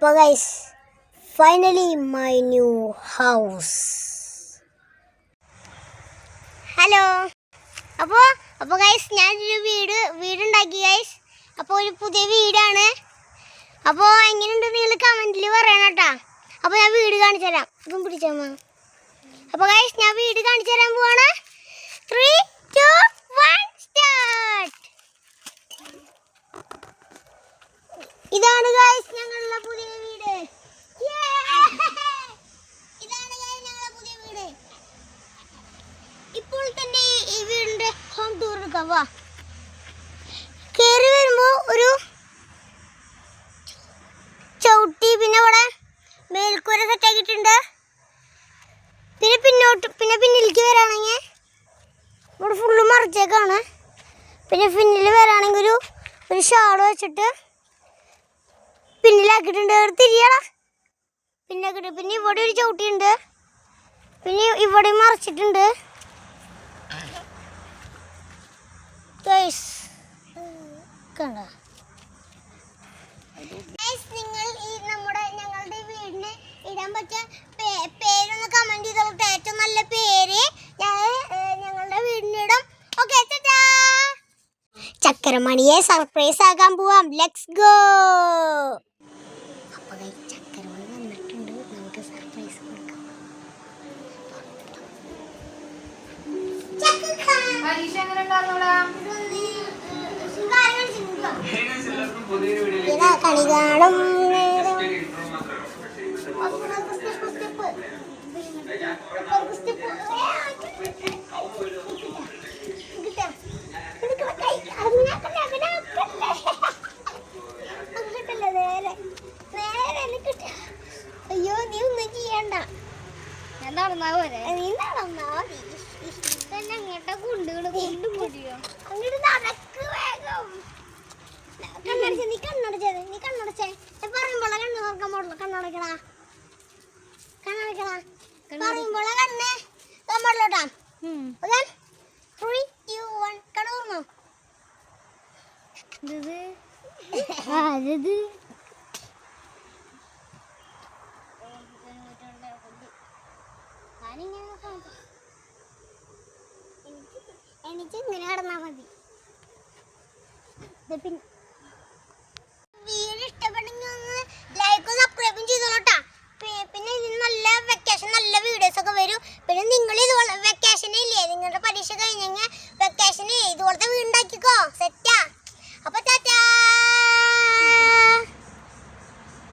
അപ്പോൾ guys finally my new house. Hello. അപ്പോൾ guys ഞാനൊരു വീടുണ്ടാക്കി ഗൈസ്. അപ്പോൾ ഒരു പുതിയ വീടാണ്. അപ്പോൾ എങ്ങനെയുണ്ട് നിങ്ങൾ കമൻറ്റിൽ പറയണം കേട്ടോ. അപ്പോൾ ഞാൻ വീട് കാണിച്ചു തരാം. ഇപ്പം പിടിച്ചമ്മ. അപ്പോൾ ഗൈസ് ഞാൻ വീട് കാണിച്ചു തരാൻ പോവാണ്. 3, 2, 1 സ്റ്റാർട്ട്. ഇതാണ് ഗൈസ് ഞങ്ങളുടെ പുതിയ വീട്. ഇതാണ് ഗൈസ് ഞങ്ങളുടെ പുതിയ വീട്. ഇപ്പോൾ തന്നെ ഈ വീടിന്റെ ഹോം ടൂർ എടുക്കാം. വാ. കയറി വരുമ്പോൾ ഒരു ചവിട്ടി, പിന്നെ ഇവിടെ മേൽക്കൂര സെറ്റ് ആക്കിയിട്ടുണ്ട്. പിന്നെ പിന്നിലേക്ക് വരാണെങ്കിൽ ഇവിടെ ഫുള്ള് മറിച്ചേക്കാണ്. പിന്നെ പിന്നിൽ വരാണെങ്കിൽ ഒരു ഷാള് വെച്ചിട്ട് പിന്നിലാക്കിയിട്ടുണ്ട്. തിരിയണ പിന്നാക്കിട്ട് പിന്നെ ഇവിടെ ഒരു ചവിട്ടിയുണ്ട്. പിന്നെ ഇവിടെ മറിച്ചിട്ടുണ്ട്. കണ്ട നിങ്ങൾ ഞങ്ങളുടെ വീടിന് ഇടാൻ പറ്റിയ പേരൊന്ന് കമന്റ് ചെയ്തോട്ടെ. ഏറ്റവും നല്ല പേര് ഞങ്ങളുടെ വീടിനിടും. ഓക്കെ, ചക്കരമണിയെ സർപ്രൈസ് ആക്കാൻ പോവാം. Let's go. അപ്പോൾ ചക്കരമണി വന്നിട്ടുണ്ട്. നമുക്ക് സർപ്രൈസ് കൊടുക്കാം. കളി കാണും. അയ്യോ, നീ ഒന്നും ചെയ്യണ്ട. ഞാൻ നടന്നാ പോരെ. നീ നടന്നാ മതി. അങ്ങോട്ട് അങ്ങോട്ട് നടക്ക് വേഗം. കണ്ണടച്ചേ. നീ കണ്ണടച്ചേ. പറയുമ്പോളെ കണ്ണ് നോക്കാൻ പാടില്ല. കണ്ണടക്കണ പറയുമ്പോളെ കണ്ണ് നോക്കാൻ പാടില്ലോട്ടാ. 3, 2, 1 കണ്ണൂർന്നോ. എനിക്ക് ഇങ്ങനെ കിടന്നാ മതി.